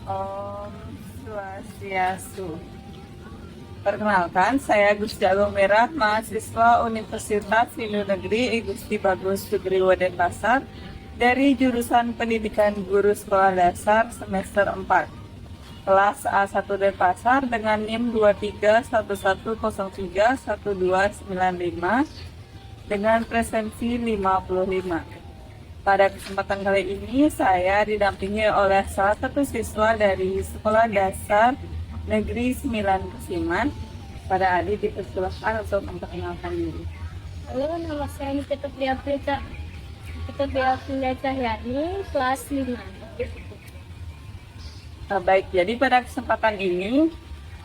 Om Swastiastu. Perkenalkan, saya Gusti Agung Merah, mahasiswa Universitas Hindu Negeri I Gusti Bagus Sugriwo Denpasar dari jurusan Pendidikan Guru Sekolah Dasar semester 4, kelas A1 Denpasar dengan NIM 2311031295 dengan presensi 55. Pada kesempatan kali ini, saya didampingi oleh salah satu siswa dari Sekolah Dasar Negeri 9 Kesiman. Pada Adi dipersilakan untuk memperkenalkan diri. Halo, nama saya Nikita Priya Cahyani, kelas 5. Baik, jadi pada kesempatan ini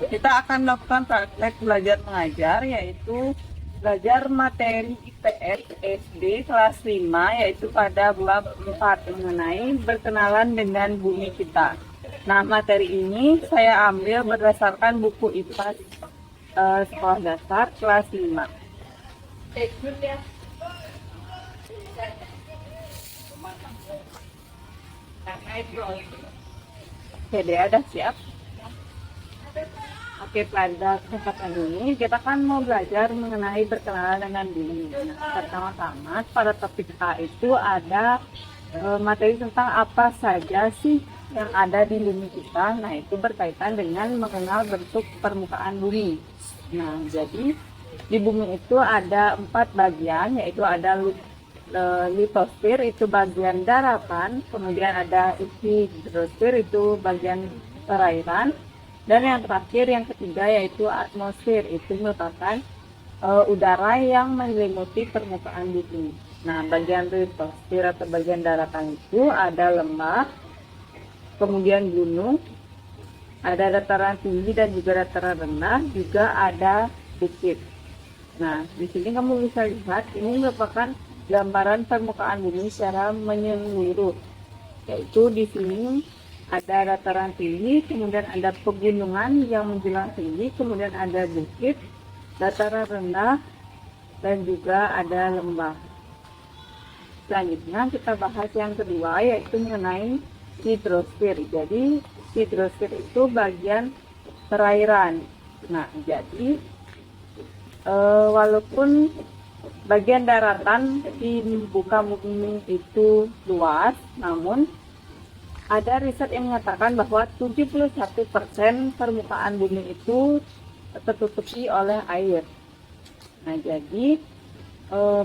kita akan melakukan praktek belajar mengajar, yaitu belajar materi IPS SD kelas 5, yaitu pada bab 4 mengenai berkenalan dengan bumi kita. Nah, materi ini saya ambil berdasarkan buku IPA Sekolah Dasar kelas 5. Oke, dia udah siap. Oke, pada kesempatan ini kita kan mau belajar mengenai berkenalan dengan bumi. Nah, pertama-tama pada topik A itu ada materi tentang apa saja sih yang ada di bumi kita. Nah, itu berkaitan dengan mengenal bentuk permukaan bumi. Nah, jadi di bumi itu ada 4 bagian, yaitu ada litosfer itu bagian daratan, kemudian ada hidrosfer itu bagian perairan, dan yang terakhir yang ketiga yaitu atmosfer, itu merupakan udara yang menyelimuti permukaan bumi. Nah, bagian litosfer atau bagian daratan itu ada lembah, kemudian gunung, ada dataran tinggi dan juga dataran rendah, juga ada bukit. Nah, di sini kamu bisa lihat ini merupakan gambaran permukaan bumi secara menyeluruh. Yaitu di sini ada dataran tinggi, kemudian ada pegunungan yang menjulang tinggi, kemudian ada bukit, dataran rendah, dan juga ada lembah. Selanjutnya kita bahas yang kedua, yaitu mengenai hidrosfer. Jadi hidrosfer itu bagian perairan. Nah, jadi walaupun bagian daratan di muka bumi itu luas, namun ada riset yang mengatakan bahwa 71% permukaan bumi itu tertutupi oleh air. Nah, jadi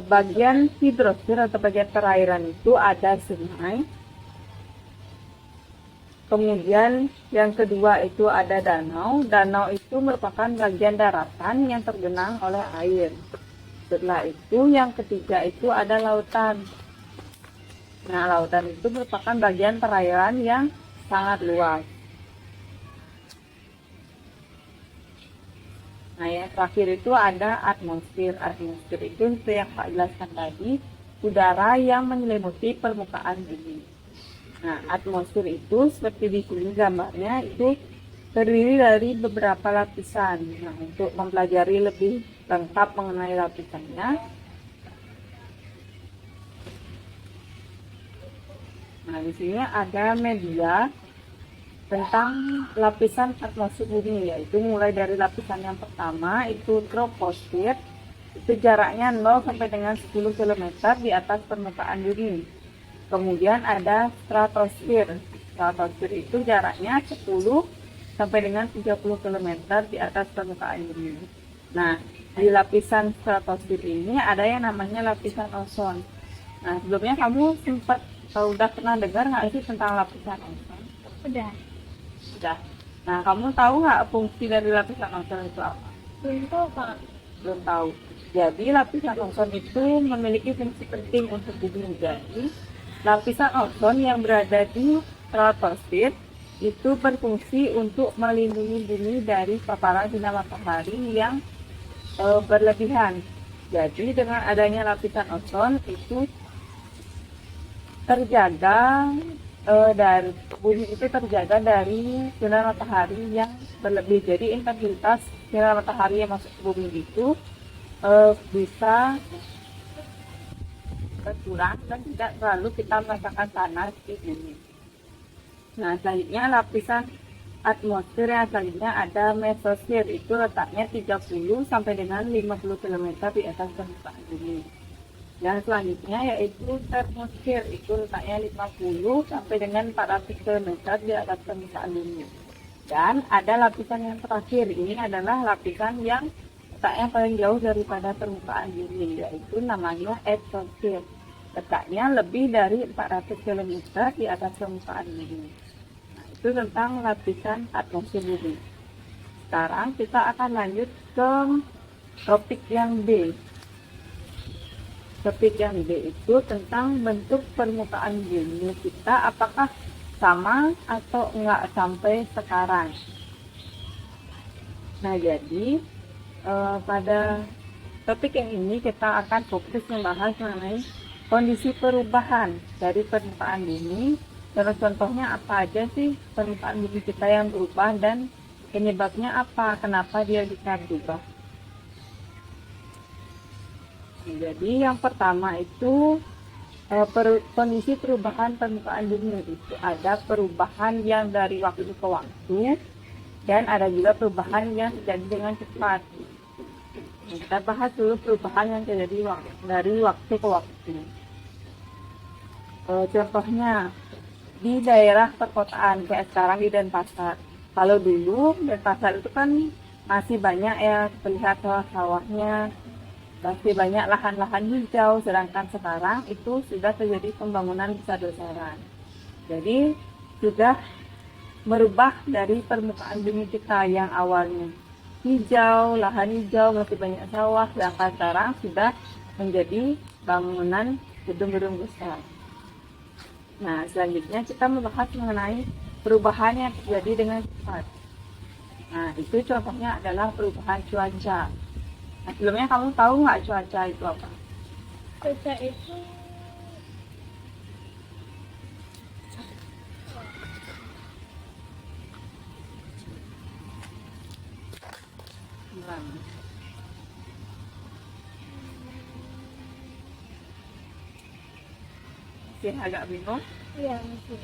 bagian hidrosfer atau bagian perairan itu ada sungai. Kemudian yang kedua itu ada danau. Danau itu merupakan bagian daratan yang tergenang oleh air. Setelah itu yang ketiga itu ada lautan. Nah, lautan itu merupakan bagian perairan yang sangat luas. Nah, yang terakhir itu ada atmosfer. Atmosfer itu seperti yang Pak jelaskan tadi, udara yang menyelimuti permukaan bumi. Nah, atmosfer itu seperti di sini gambarnya itu terdiri dari beberapa lapisan. Nah, untuk mempelajari lebih lengkap mengenai lapisannya, nah, di sini ada media tentang lapisan atmosfer bumi, yaitu mulai dari lapisan yang pertama itu troposfer, itu jaraknya 0 sampai dengan 10 km di atas permukaan bumi. Kemudian ada stratosfer. Stratosfer itu jaraknya 10 sampai dengan 30 km di atas permukaan bumi. Nah, di lapisan stratosfer ini ada yang namanya lapisan ozon. Nah, sebelumnya kamu sempat udah pernah dengar nggak sih tentang lapisan ozon? Udah. Sudah. Nah, kamu tahu nggak fungsi dari lapisan ozon itu apa? Belum tahu, Pak. Belum tahu. Jadi, lapisan ozon itu memiliki fungsi penting untuk bumi. Jadi, lapisan ozon yang berada di stratosfer itu berfungsi untuk melindungi bumi dari paparan sinar matahari yang berlebihan. Jadi, dengan adanya lapisan ozon itu terjaga dari bumi itu terjaga dari sinar matahari yang berlebih. Jadi intensitas sinar matahari yang masuk ke bumi itu bisa berkurang dan tidak terlalu kita merasakan panas di bumi. Nah, selanjutnya lapisan atmosfer yang selanjutnya ada mesosfer, itu letaknya 30 sampai dengan 50 km di atas permukaan bumi. Dan selanjutnya yaitu termosfer, itu letaknya 50 sampai dengan 400 km di atas permukaan bumi. Dan ada lapisan yang terakhir, ini adalah lapisan yang letaknya paling jauh daripada permukaan bumi, yaitu namanya exosfer. Letaknya lebih dari 400 km di atas permukaan bumi. Nah, itu tentang lapisan atmosfer bumi. Sekarang kita akan lanjut ke topik yang B. Topik yang B itu tentang bentuk permukaan bumi kita, apakah sama atau enggak sampai sekarang. Nah, jadi pada topik yang ini kita akan fokus membahas mengenai kondisi perubahan dari permukaan bumi. Dan contohnya apa aja sih permukaan bumi kita yang berubah dan penyebabnya apa, kenapa dia bisa berubah. Jadi yang pertama itu kondisi perubahan permukaan bumi, itu ada perubahan yang dari waktu ke waktu dan ada juga perubahan yang terjadi dengan cepat. Kita bahas dulu perubahan yang terjadi dari waktu ke waktu. Contohnya di daerah perkotaan kayak sekarang di Denpasar. Kalau dulu Denpasar itu kan masih banyak ya terlihat sawah-sawahnya, masih banyak lahan-lahan hijau, sedangkan sekarang itu sudah terjadi pembangunan besar-besaran. Jadi sudah merubah dari permukaan bumi kita yang awalnya hijau, lahan hijau, masih banyak sawah, sedangkan sekarang sudah menjadi bangunan gedung-gedung besar. Nah, selanjutnya kita membahas mengenai perubahan yang terjadi dengan cepat. Nah, itu contohnya adalah perubahan cuaca. Nah, sebelumnya kamu tahu nggak cuaca itu apa? Cuaca itu Bilang. Masih agak bingung? ya masih.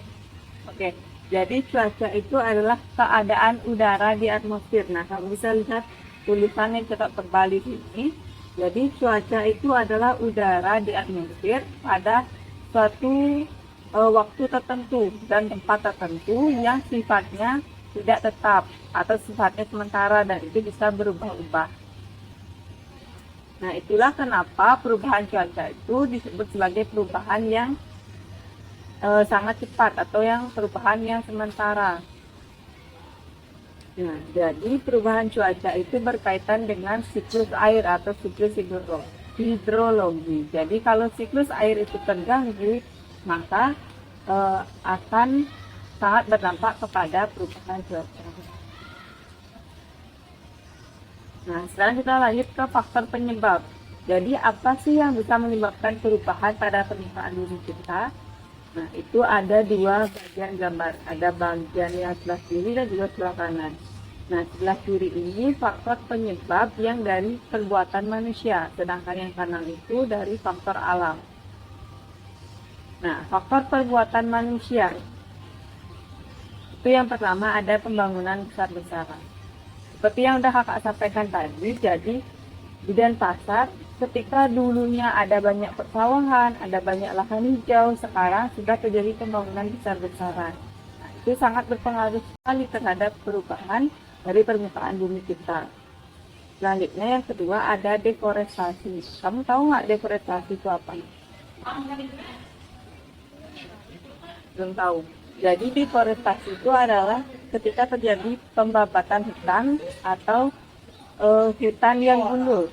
Oke, jadi cuaca itu adalah keadaan udara di atmosfer. Nah, kamu bisa lihat tulisannya cetak terbalik ini. Jadi cuaca itu adalah udara di atmosfer pada suatu waktu tertentu dan tempat tertentu yang sifatnya tidak tetap atau sifatnya sementara dan itu bisa berubah-ubah. Nah, itulah kenapa perubahan cuaca itu disebut sebagai perubahan yang sangat cepat atau yang perubahan yang sementara. Nah, jadi perubahan cuaca itu berkaitan dengan siklus air atau siklus hidrologi. Jadi kalau siklus air itu terganggu, maka akan sangat berdampak kepada perubahan cuaca. Nah, sekarang kita lanjut ke faktor penyebab. Jadi apa sih yang bisa menyebabkan perubahan pada permukaan bumi kita? Nah, itu ada dua bagian gambar. Ada bagian yang sebelah kiri dan juga sebelah kanan. Nah, sebelah kiri ini faktor penyebab yang dari perbuatan manusia, sedangkan yang kanan itu dari faktor alam. Nah, faktor perbuatan manusia. Itu yang pertama ada pembangunan besar-besaran. Seperti yang udah kakak sampaikan tadi, jadi di Denpasar ketika dulunya ada banyak persawahan, ada banyak lahan hijau, sekarang sudah terjadi pembangunan besar-besaran. Nah, itu sangat berpengaruh sekali terhadap perubahan dari permukaan bumi kita. Selanjutnya yang kedua ada deforestasi. Kamu tahu nggak deforestasi itu apa? Belum tahu. Jadi deforestasi itu adalah ketika terjadi pembabatan hutan atau hutan yang gundul.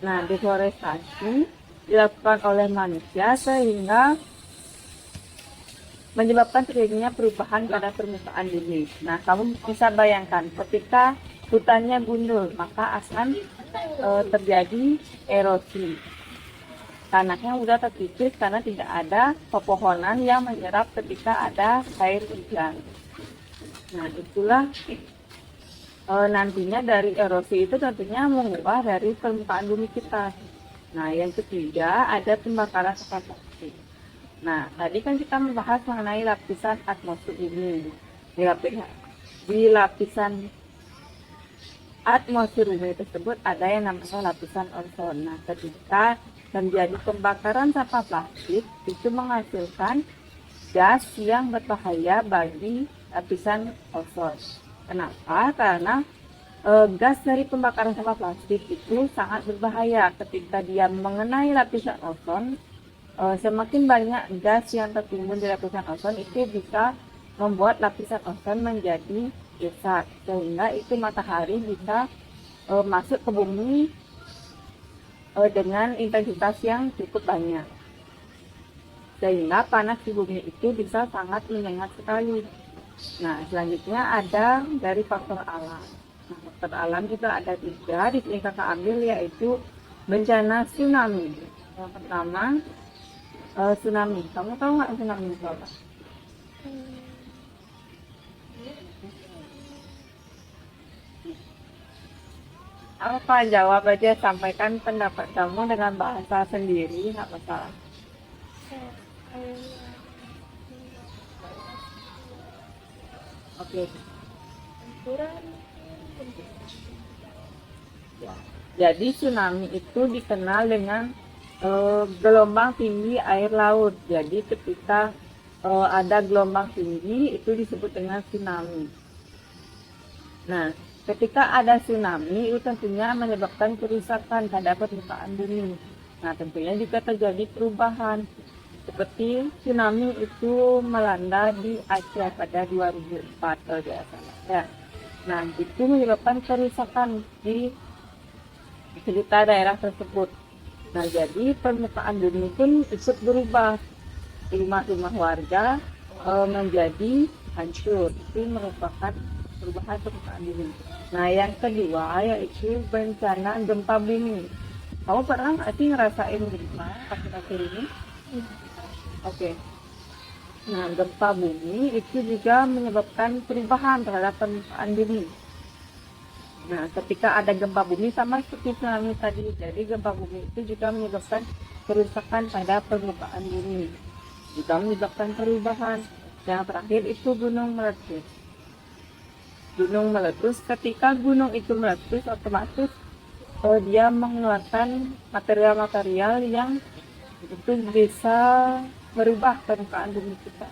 Nah, deforestasi dilakukan oleh manusia sehingga menyebabkan terjadinya perubahan pada permukaan bumi. Nah, kamu bisa bayangkan ketika hutannya gundul, maka akan terjadi erosi. Tanahnya sudah terkikis karena tidak ada pepohonan yang menyerap ketika ada air hujan. Nah, itulah nantinya dari erosi itu tentunya mengubah dari permukaan bumi kita. Nah, yang ketiga ada pembakaran sampah plastik. Nah, tadi kan kita membahas mengenai lapisan atmosfer ini. Di lapisan atmosfer bumi tersebut ada yang namanya lapisan ozon. Nah, ketika terjadi pembakaran sampah plastik, itu menghasilkan gas yang berbahaya bagi lapisan ozon. Kenapa? Karena gas dari pembakaran sampah plastik itu sangat berbahaya. Ketika dia mengenai lapisan ozon, semakin banyak gas yang tertimbun di lapisan ozon itu bisa membuat lapisan ozon menjadi rusak, sehingga itu matahari bisa masuk ke bumi dengan intensitas yang cukup banyak, sehingga panas di bumi itu bisa sangat menyengat sekali. Nah, selanjutnya ada dari faktor alam. Nah, faktor alam juga ada 3 di sini kakak ambil, yaitu bencana tsunami. Yang pertama, tsunami. Kamu tahu nggak tsunami itu apa? Apa, jawab aja, sampaikan pendapat kamu dengan bahasa sendiri, nggak masalah. Oke. Ya. Jadi tsunami itu dikenal dengan gelombang tinggi air laut. Jadi ketika ada gelombang tinggi itu disebut dengan tsunami. Nah, ketika ada tsunami itu tentunya menyebabkan kerusakan pada permukaan bumi. Nah, tentunya juga terjadi perubahan. Seperti tsunami itu melanda di Aceh pada 2004 kalau tidak salah. Ya. Nah, itu menyebabkan kerusakan di sekitar daerah tersebut. Nah, jadi permukaan bumi pun ikut berubah. Rumah-rumah warga menjadi hancur. Itu merupakan perubahan permukaan bumi. Nah, yang kedua yaitu bencana gempa bumi. Kamu pernah nggak sih ngerasain gempa akhir-akhir ini? Oke. Nah, gempa bumi itu juga menyebabkan perubahan terhadap permukaan bumi. Nah, ketika ada gempa bumi sama seperti tsunami tadi, jadi gempa bumi itu juga menyebabkan kerusakan pada permukaan bumi, juga menyebabkan perubahan. Yang terakhir itu gunung meletus. Gunung meletus, ketika gunung itu meletus, otomatis dia mengeluarkan material-material yang itu bisa merubah permukaan bumi kita.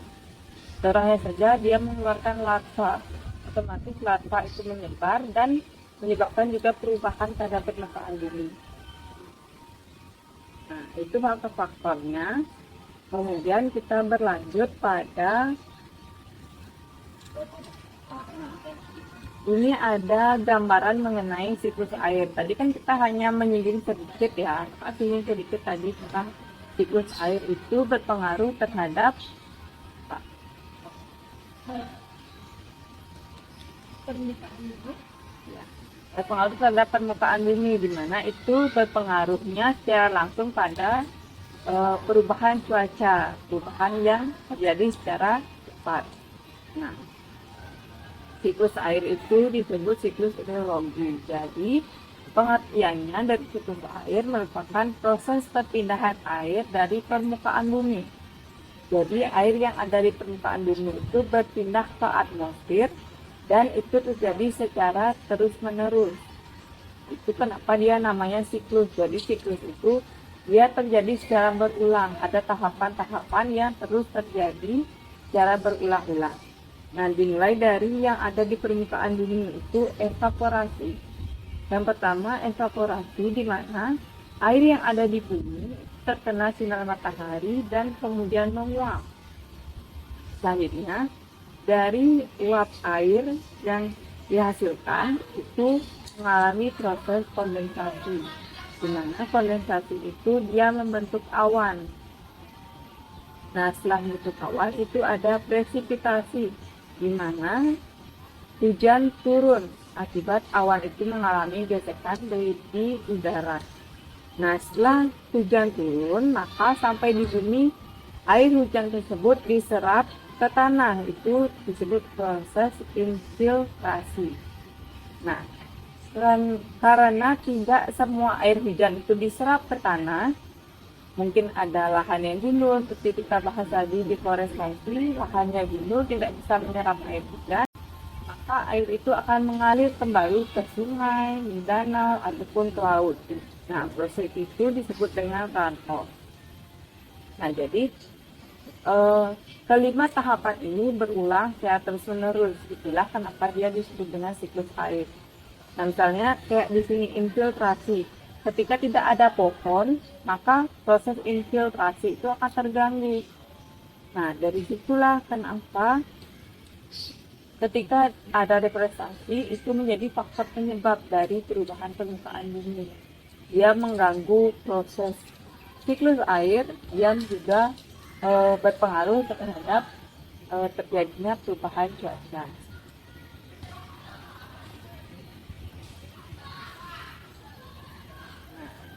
Contohnya saja dia mengeluarkan lava, otomatis lava itu menyebar dan menyebabkan juga perubahan pada permukaan bumi. Nah, itu faktor-faktornya. Kemudian kita berlanjut pada ini ada gambaran mengenai siklus air. Tadi kan kita hanya menyinggung sedikit ya, singgung sedikit tadi tentang siklus air itu berpengaruh terhadap permukaan bumi. Ya, berpengaruh terhadap permukaan bumi, di mana itu berpengaruhnya secara langsung pada perubahan cuaca, perubahan yang terjadi secara cepat. Nah, siklus air itu disebut siklus hidrologi. Jadi, pengertiannya dari siklus air merupakan proses perpindahan air dari permukaan bumi. Jadi, air yang ada di permukaan bumi itu berpindah ke atmosfer dan itu terjadi secara terus-menerus. Itu kenapa dia namanya siklus. Jadi, siklus itu dia terjadi secara berulang. Ada tahapan-tahapan yang terus terjadi secara berulang-ulang. Nah, dimulai dari yang ada di permukaan bumi itu evaporasi. Yang pertama, evaporasi di mana air yang ada di bumi terkena sinar matahari dan kemudian menguap. Selanjutnya, dari uap air yang dihasilkan itu mengalami proses kondensasi. Di mana kondensasi itu dia membentuk awan. Nah, setelah membentuk awan itu ada presipitasi, di mana hujan turun akibat awan itu mengalami gesekan di udara. Nah, setelah hujan turun, maka sampai di bumi air hujan tersebut diserap ke tanah. Itu disebut proses infiltrasi. Nah, karena tidak semua air hujan itu diserap ke tanah, mungkin ada lahan yang gundul, seperti kita bahas tadi di deforestasi, lahannya gundul tidak bisa menyerap air hujan, maka air itu akan mengalir kembali ke sungai, di danau, ataupun ke laut. Nah, proses itu disebut dengan runoff. Nah, jadi kelima tahapan ini berulang secara terus-menerus. Itulah kenapa dia disebut dengan siklus air. Nah, misalnya kayak di sini infiltrasi. Ketika tidak ada pohon, maka proses infiltrasi itu akan terganggu. Nah, dari situlah kenapa ketika ada deforestasi itu menjadi faktor penyebab dari perubahan permukaan bumi. Dia mengganggu proses siklus air yang juga berpengaruh terhadap terjadinya perubahan cuaca.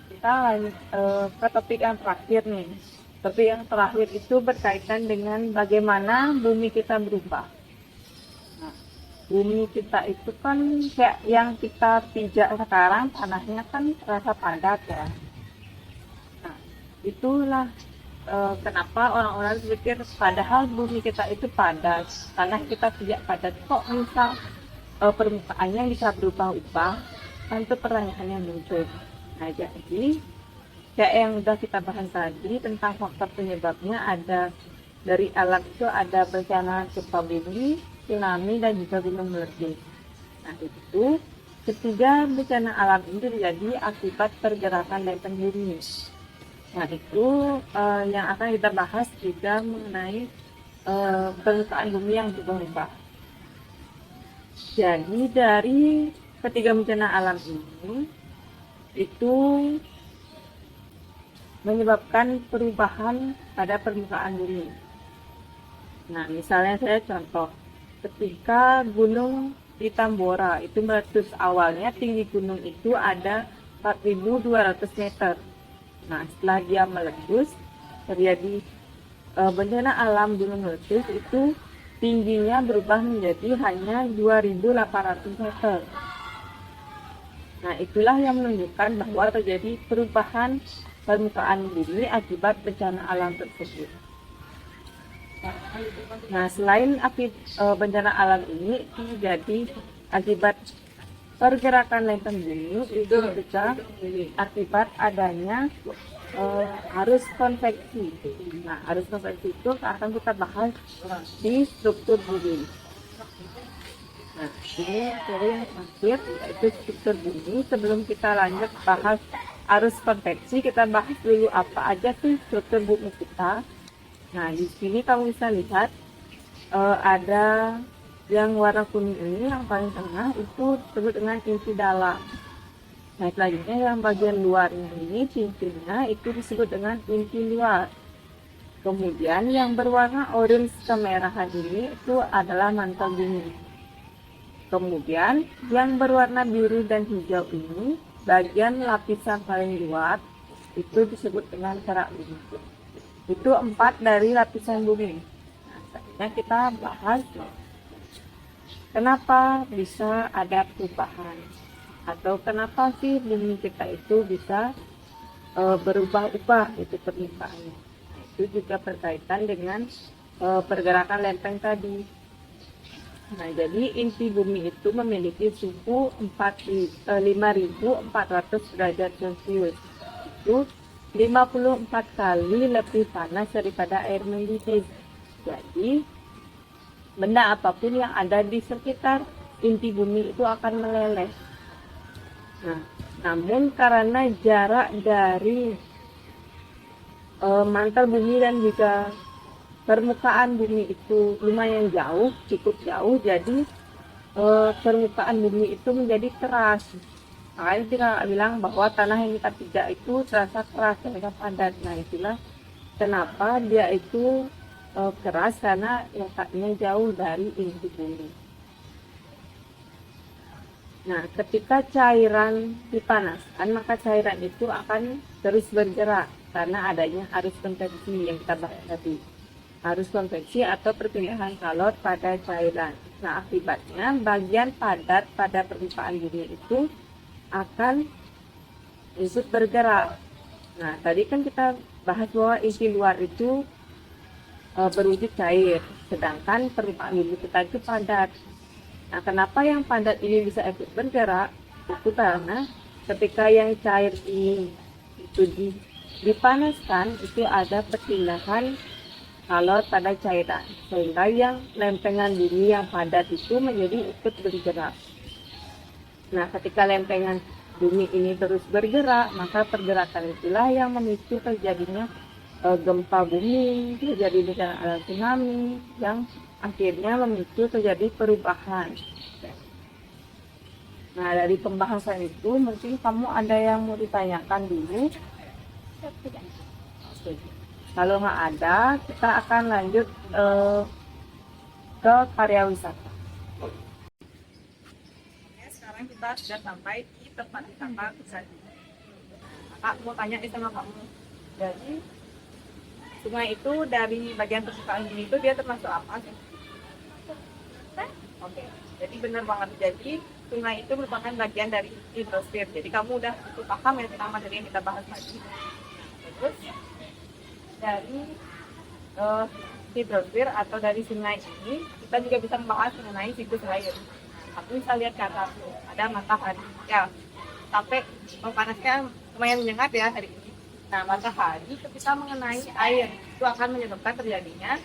Kita lanjut ke topik yang terakhir nih. Topik yang terakhir itu berkaitan dengan bagaimana bumi kita berubah. Nah, bumi kita itu kan kayak yang kita pijak sekarang, tanahnya kan terasa padat ya. Nah, itulah kenapa orang-orang berpikir padahal bumi kita itu padat, tanah kita tidak padat, kok bisa permukaannya bisa berubah-ubah? Kan itu pertanyaan yang muncul. Nah, jadi kayak yang udah kita bahas tadi tentang faktor penyebabnya, ada dari alam itu ada bencana gempa bumi, tsunami, dan juga gunung meletus. Nah, itu ketiga bencana alam ini terjadi akibat pergerakan lempeng bumi. Nah, itu yang akan kita bahas juga mengenai permukaan bumi yang berubah. Jadi dari ketiga bencana alam ini itu menyebabkan perubahan pada permukaan bumi. Nah, misalnya saya contoh, ketika gunung di Tambora itu meletus, awalnya tinggi gunung itu ada 4.200 meter. Nah, setelah dia meletus, terjadi bencana alam gunung meletus, itu tingginya berubah menjadi hanya 2.800 meter. Nah, itulah yang menunjukkan bahwa terjadi perubahan permukaan bumi akibat bencana alam tersebut. Nah, selain bencana alam ini terjadi akibat pergerakan lempeng bumi, itu juga akibat adanya arus konveksi. Nah, arus konveksi itu akan kita bahas di struktur bumi. Nah, ini teori yang terakhir yaitu struktur bumi. Sebelum kita lanjut bahas arus konveksi, kita bahas dulu apa aja sih struktur bumi kita. Nah, di sini kamu bisa lihat ada yang warna kuning ini, yang paling tengah itu disebut dengan inti dalam. Nah, selanjutnya yang bagian luar ini, cincinnya itu disebut dengan inti luar. Kemudian yang berwarna orange kemerahan ini itu adalah mantel bumi. Kemudian yang berwarna biru dan hijau ini, bagian lapisan paling luar, itu disebut dengan kerak bumi. Itu 4 dari lapisan bumi. Nah, selanjutnya kita bahas kenapa bisa ada perubahan, atau kenapa sih bumi kita itu bisa berubah-ubah itu permukaannya. Nah, itu juga berkaitan dengan pergerakan lempeng tadi. Nah, jadi inti bumi itu memiliki suhu 5.400 derajat Celcius. Itu 54 kali lebih panas daripada air mendidih. Jadi benda apapun yang ada di sekitar inti bumi itu akan meleleh. Nah, namun karena jarak dari mantel bumi dan juga permukaan bumi itu lumayan jauh, cukup jauh, jadi permukaan bumi itu menjadi keras. Makanya kita bilang bahwa tanah yang kita pijak itu terasa keras dan padat. Nah, itulah kenapa dia itu keras, karena letaknya jauh dari inti bumi. Nah, ketika cairan dipanaskan, maka cairan itu akan terus bergerak karena adanya arus konveksi yang kita bahas tadi. Arus konveksi atau perpindahan kalor pada cairan. Nah, akibatnya bagian padat pada permukaan bumi itu akan ikut bergerak. Nah, tadi kan kita bahas bahwa isi luar itu berwujud cair, sedangkan permukaan bumi kita itu padat. Nah, kenapa yang padat ini bisa ikut bergerak? Itu karena ketika yang cair ini itu dipanaskan, itu ada perpindahan kalor pada cairan, sehingga yang lempengan bumi yang padat itu menjadi ikut bergerak. Nah, ketika lempengan bumi ini terus bergerak, maka pergerakan itulah yang memicu terjadinya gempa bumi, terjadi bencana alam tsunami, yang akhirnya memicu terjadi perubahan. Nah, dari pembahasan itu mungkin kamu ada yang mau ditanyakan dulu. Tidak. Oke. Kalau nggak ada, kita akan lanjut ke karya wisata. Sekarang kita sudah sampai di tempat wisata Kusadi. Kakak mau tanya nih sama kamu. Jadi sungai itu dari bagian permukaan bumi itu dia termasuk apa sih? Oke, jadi benar banget. Jadi sungai itu merupakan bagian dari hidrosfer. Jadi kamu udah cukup paham ya sama dari yang kita bahas tadi. Terus dari hidrosfer atau dari sungai ini kita juga bisa membahas mengenai siklus air. Aku bisa lihat ke atas tuh, ada matahari. Ya, sampai panasnya lumayan menyengat ya hari ini. Nah, matahari ketika mengenai air itu akan menyebabkan terjadinya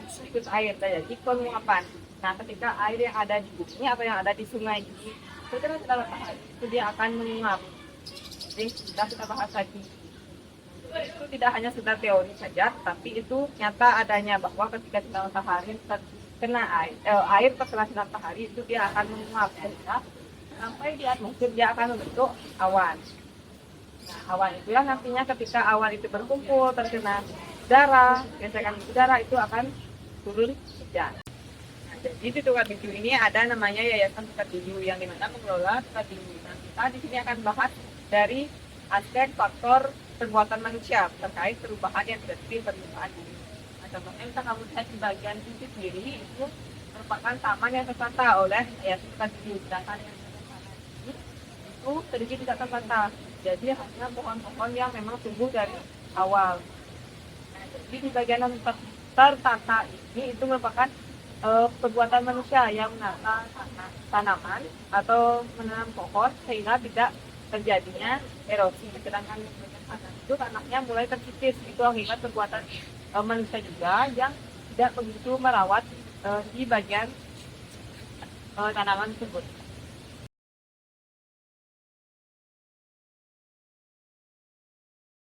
siklus air terjadi penguapan. Nah, ketika air yang ada di bumi atau yang ada di sungai ini terkena sinar matahari, itu dia akan menguap. Jadi kita bahas lagi. Itu tidak hanya sekedar teori saja, tapi itu nyata adanya bahwa ketika sinar matahari terkena air terkena sinar matahari itu dia akan menguap sehingga sampai di atmosfer dia akan membentuk awan. Nah, awan itu yang nantinya ketika awan itu berkumpul terkena udara, gesekan udara itu akan turun hujan. Nah, jadi di Tukar Tinju ini ada namanya Yayasan Tukar Tinju yang dimana mengelola Tukar Tinju. Nah, kita di sini akan bahas dari aspek faktor perbuatan manusia terkait perubahan yang terjadi di permukaan bumi. Nah, contohnya bisa kamu lihat di bagian sisi kiri itu merupakan taman yang tertata oleh Yayasan Tukar Tinju. Sedangkan yang itu terdiri tidak tertata, jadi hanya pohon-pohon yang memang tumbuh dari awal. Nah, jadi di bagian yang tertata ini itu merupakan perbuatan manusia yang menata tanaman atau menanam pohon sehingga tidak terjadinya erosi. Sedangkan di bagian atas itu tanahnya mulai terkikis, itu akibat perbuatan manusia juga yang tidak begitu merawat di bagian tanaman tersebut.